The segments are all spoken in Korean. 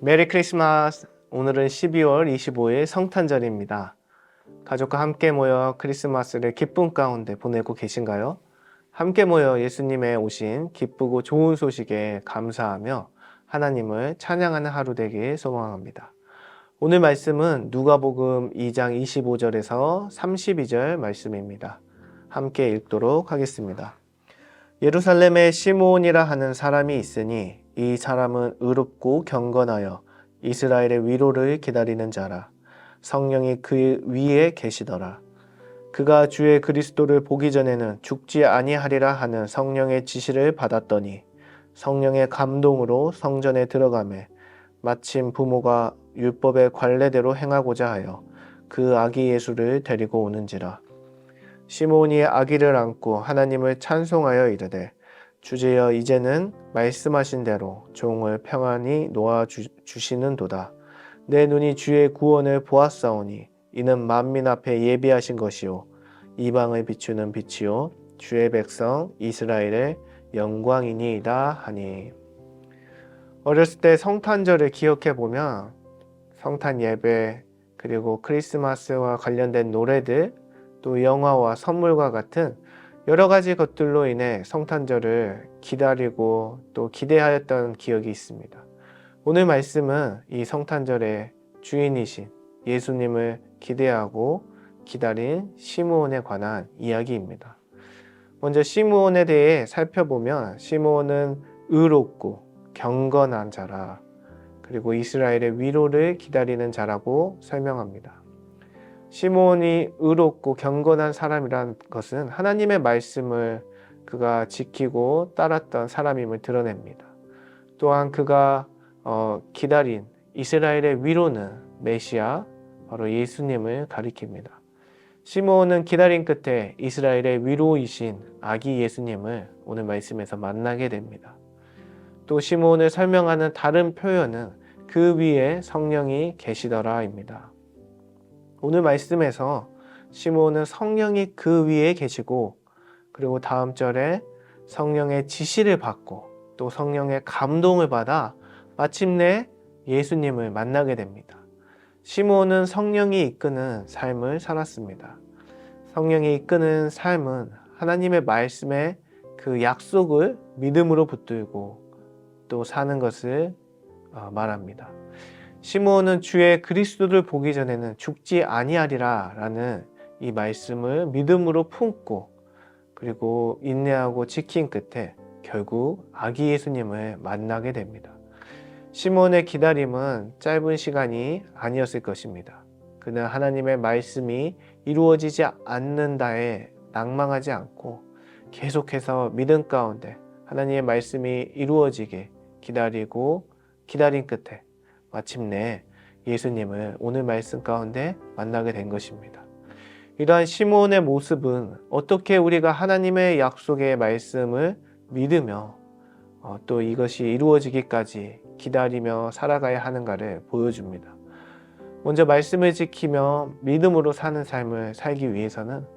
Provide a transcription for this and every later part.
메리 크리스마스! 오늘은 12월 25일 성탄절입니다. 가족과 함께 모여 크리스마스를 기쁨 가운데 보내고 계신가요? 함께 모여 예수님의 오신 기쁘고 좋은 소식에 감사하며 하나님을 찬양하는 하루 되길 소망합니다. 오늘 말씀은 누가복음 2장 25절에서 32절 말씀입니다. 함께 읽도록 하겠습니다. 예루살렘에 시므온이라 하는 사람이 있으니 이 사람은 의롭고 경건하여 이스라엘의 위로를 기다리는 자라. 성령이 그 위에 계시더라. 그가 주의 그리스도를 보기 전에는 죽지 아니하리라 하는 성령의 지시를 받았더니 성령의 감동으로 성전에 들어가매 마침 부모가 율법의 관례대로 행하고자 하여 그 아기 예수를 데리고 오는지라. 시므온이 아기를 안고 하나님을 찬송하여 이르되 주제여 이제는 말씀하신 대로 종을 평안히 놓아 주시는도다. 내 눈이 주의 구원을 보았사오니 이는 만민 앞에 예비하신 것이요 이방을 비추는 빛이요 주의 백성 이스라엘의 영광이니이다 하니. 어렸을 때 성탄절을 기억해 보면 성탄 예배 그리고 크리스마스와 관련된 노래들 또 영화와 선물과 같은 여러 가지 것들로 인해 성탄절을 기다리고 또 기대하였던 기억이 있습니다. 오늘 말씀은 이 성탄절의 주인이신 예수님을 기대하고 기다린 시므온에 관한 이야기입니다. 먼저 시므온에 대해 살펴보면 시므온은 의롭고 경건한 자라, 그리고 이스라엘의 위로를 기다리는 자라고 설명합니다. 시므온이 의롭고 경건한 사람이란 것은 하나님의 말씀을 그가 지키고 따랐던 사람임을 드러냅니다. 또한 그가 기다린 이스라엘의 위로는 메시아, 바로 예수님을 가리킵니다. 시므온은 기다린 끝에 이스라엘의 위로이신 아기 예수님을 오늘 말씀에서 만나게 됩니다. 또 시므온을 설명하는 다른 표현은 그 위에 성령이 계시더라입니다. 오늘 말씀에서 시므온은 성령이 그 위에 계시고, 그리고 다음 절에 성령의 지시를 받고 또 성령의 감동을 받아 마침내 예수님을 만나게 됩니다. 시므온은 성령이 이끄는 삶을 살았습니다. 성령이 이끄는 삶은 하나님의 말씀에 그 약속을 믿음으로 붙들고 또 사는 것을 말합니다. 시므온은 주의 그리스도를 보기 전에는 죽지 아니하리라 라는 이 말씀을 믿음으로 품고 그리고 인내하고 지킨 끝에 결국 아기 예수님을 만나게 됩니다. 시므온의 기다림은 짧은 시간이 아니었을 것입니다. 그는 하나님의 말씀이 이루어지지 않는다에 낭망하지 않고 계속해서 믿음 가운데 하나님의 말씀이 이루어지게 기다리고 기다린 끝에 마침내 예수님을 오늘 말씀 가운데 만나게 된 것입니다. 이러한 시므온의 모습은 어떻게 우리가 하나님의 약속의 말씀을 믿으며 또 이것이 이루어지기까지 기다리며 살아가야 하는가를 보여줍니다. 먼저 말씀을 지키며 믿음으로 사는 삶을 살기 위해서는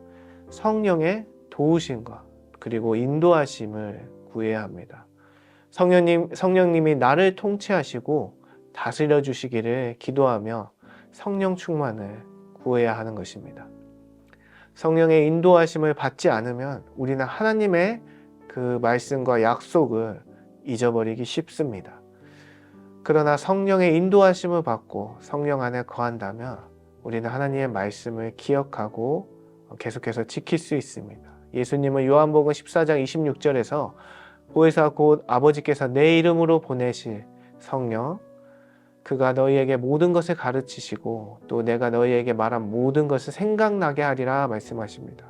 성령의 도우심과 그리고 인도하심을 구해야 합니다. 성령님이 나를 통치하시고 다스려 주시기를 기도하며 성령 충만을 구해야 하는 것입니다. 성령의 인도하심을 받지 않으면 우리는 하나님의 그 말씀과 약속을 잊어버리기 쉽습니다. 그러나 성령의 인도하심을 받고 성령 안에 거한다면 우리는 하나님의 말씀을 기억하고 계속해서 지킬 수 있습니다. 예수님은 요한복음 14장 26절에서 보혜사 곧 아버지께서 내 이름으로 보내실 성령, 그가 너희에게 모든 것을 가르치시고 또 내가 너희에게 말한 모든 것을 생각나게 하리라 말씀하십니다.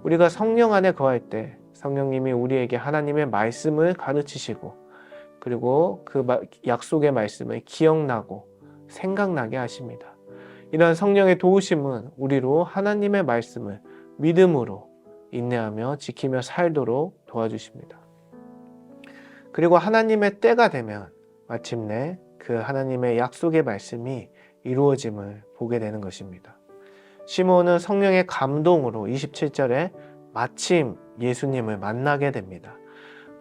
우리가 성령 안에 거할 때 성령님이 우리에게 하나님의 말씀을 가르치시고 그리고 그 약속의 말씀을 기억나고 생각나게 하십니다. 이러한 성령의 도우심은 우리로 하나님의 말씀을 믿음으로 인내하며 지키며 살도록 도와주십니다. 그리고 하나님의 때가 되면 마침내 그 하나님의 약속의 말씀이 이루어짐을 보게 되는 것입니다. 시므온은 성령의 감동으로 27절에 마침 예수님을 만나게 됩니다.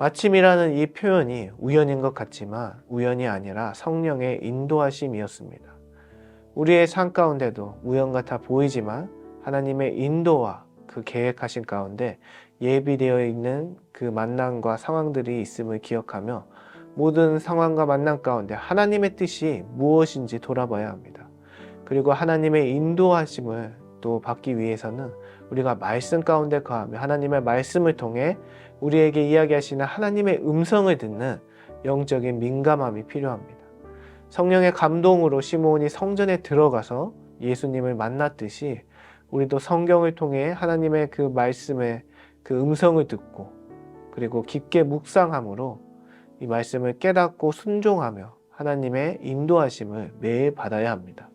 마침이라는 이 표현이 우연인 것 같지만 우연이 아니라 성령의 인도하심이었습니다. 우리의 삶 가운데도 우연 같아 보이지만 하나님의 인도와 그 계획하신 가운데 예비되어 있는 그 만남과 상황들이 있음을 기억하며 모든 상황과 만남 가운데 하나님의 뜻이 무엇인지 돌아봐야 합니다. 그리고 하나님의 인도하심을 또 받기 위해서는 우리가 말씀 가운데 거하며 하나님의 말씀을 통해 우리에게 이야기하시는 하나님의 음성을 듣는 영적인 민감함이 필요합니다. 성령의 감동으로 시므온이 성전에 들어가서 예수님을 만났듯이 우리도 성경을 통해 하나님의 그 말씀의 그 음성을 듣고 그리고 깊게 묵상함으로 이 말씀을 깨닫고 순종하며 하나님의 인도하심을 매일 받아야 합니다.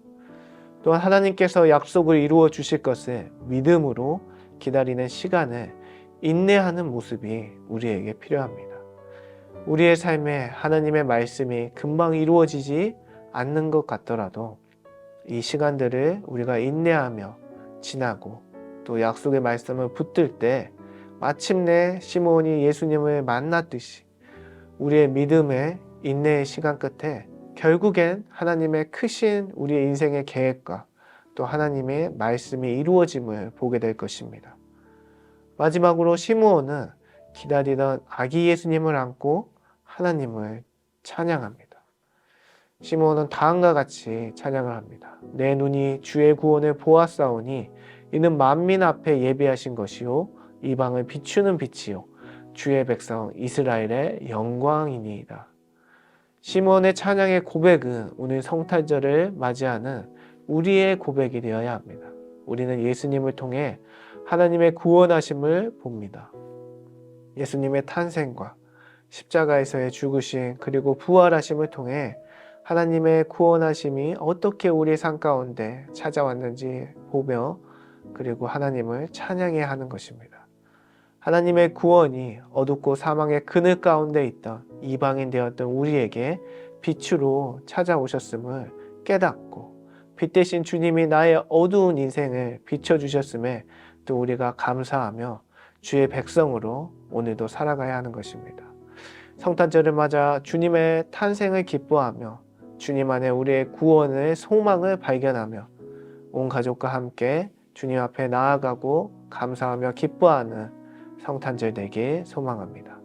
또한 하나님께서 약속을 이루어 주실 것을 믿음으로 기다리는 시간을 인내하는 모습이 우리에게 필요합니다. 우리의 삶에 하나님의 말씀이 금방 이루어지지 않는 것 같더라도 이 시간들을 우리가 인내하며 지나고 또 약속의 말씀을 붙들 때 마침내 시므온이 예수님을 만났듯이 우리의 믿음의 인내의 시간 끝에 결국엔 하나님의 크신 우리의 인생의 계획과 또 하나님의 말씀이 이루어짐을 보게 될 것입니다. 마지막으로 시므온은 기다리던 아기 예수님을 안고 하나님을 찬양합니다. 시므온은 다음과 같이 찬양을 합니다. 내 눈이 주의 구원을 보았사오니 이는 만민 앞에 예비하신 것이요 이방을 비추는 빛이요 주의 백성 이스라엘의 영광이니이다. 시므온의 찬양의 고백은 오늘 성탄절을 맞이하는 우리의 고백이 되어야 합니다. 우리는 예수님을 통해 하나님의 구원하심을 봅니다. 예수님의 탄생과 십자가에서의 죽으심 그리고 부활하심을 통해 하나님의 구원하심이 어떻게 우리의 삶 가운데 찾아왔는지 보며 그리고 하나님을 찬양해야 하는 것입니다. 하나님의 구원이 어둡고 사망의 그늘 가운데 있던 이방인 되었던 우리에게 빛으로 찾아오셨음을 깨닫고 빛 대신 주님이 나의 어두운 인생을 비춰주셨음에 또 우리가 감사하며 주의 백성으로 오늘도 살아가야 하는 것입니다. 성탄절을 맞아 주님의 탄생을 기뻐하며 주님 안에 우리의 구원의 소망을 발견하며 온 가족과 함께 주님 앞에 나아가고 감사하며 기뻐하는 성탄절 되길 소망합니다.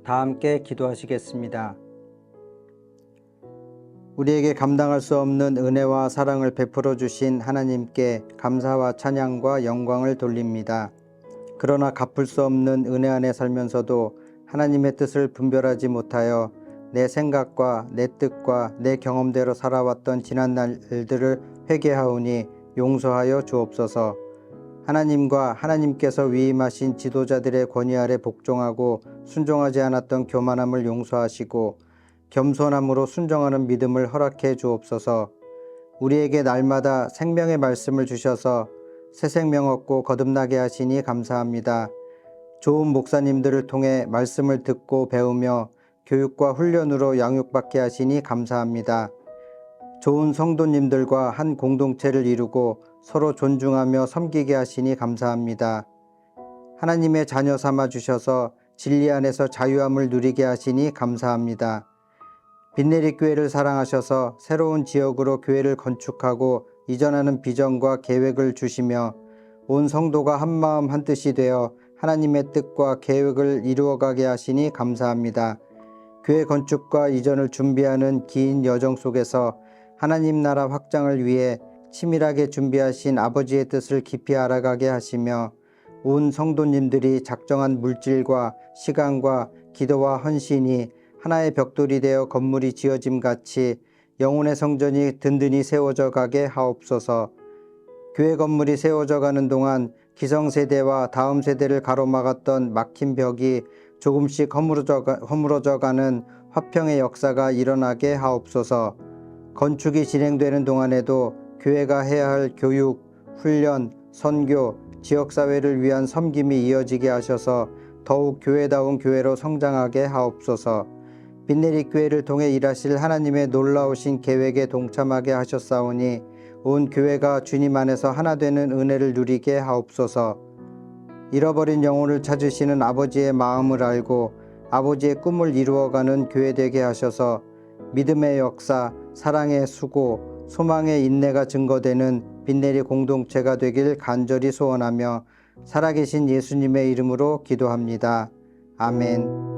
다 함께 기도하시겠습니다. 우리에게 감당할 수 없는 은혜와 사랑을 베풀어 주신 하나님께 감사와 찬양과 영광을 돌립니다. 그러나 갚을 수 없는 은혜 안에 살면서도 하나님의 뜻을 분별하지 못하여 내 생각과 내 뜻과 내 경험대로 살아왔던 지난 날들을 회개하오니 용서하여 주옵소서. 하나님과 하나님께서 위임하신 지도자들의 권위 아래 복종하고 순종하지 않았던 교만함을 용서하시고 겸손함으로 순종하는 믿음을 허락해 주옵소서. 우리에게 날마다 생명의 말씀을 주셔서 새 생명 얻고 거듭나게 하시니 감사합니다. 좋은 목사님들을 통해 말씀을 듣고 배우며 교육과 훈련으로 양육받게 하시니 감사합니다. 좋은 성도님들과 한 공동체를 이루고 서로 존중하며 섬기게 하시니 감사합니다. 하나님의 자녀 삼아 주셔서 진리 안에서 자유함을 누리게 하시니 감사합니다. 빈내리 교회를 사랑하셔서 새로운 지역으로 교회를 건축하고 이전하는 비전과 계획을 주시며 온 성도가 한마음 한뜻이 되어 하나님의 뜻과 계획을 이루어가게 하시니 감사합니다. 교회 건축과 이전을 준비하는 긴 여정 속에서 하나님 나라 확장을 위해 치밀하게 준비하신 아버지의 뜻을 깊이 알아가게 하시며 온 성도님들이 작정한 물질과 시간과 기도와 헌신이 하나의 벽돌이 되어 건물이 지어짐 같이 영혼의 성전이 든든히 세워져 가게 하옵소서. 교회 건물이 세워져 가는 동안 기성세대와 다음 세대를 가로막았던 막힌 벽이 조금씩 허물어져 가는 화평의 역사가 일어나게 하옵소서. 건축이 진행되는 동안에도 교회가 해야 할 교육, 훈련, 선교, 지역사회를 위한 섬김이 이어지게 하셔서 더욱 교회다운 교회로 성장하게 하옵소서. 빈내리 교회를 통해 일하실 하나님의 놀라우신 계획에 동참하게 하셨사오니 온 교회가 주님 안에서 하나 되는 은혜를 누리게 하옵소서. 잃어버린 영혼을 찾으시는 아버지의 마음을 알고 아버지의 꿈을 이루어가는 교회 되게 하셔서 믿음의 역사, 사랑의 수고, 소망의 인내가 증거되는 빈내리 공동체가 되길 간절히 소원하며 살아계신 예수님의 이름으로 기도합니다. 아멘.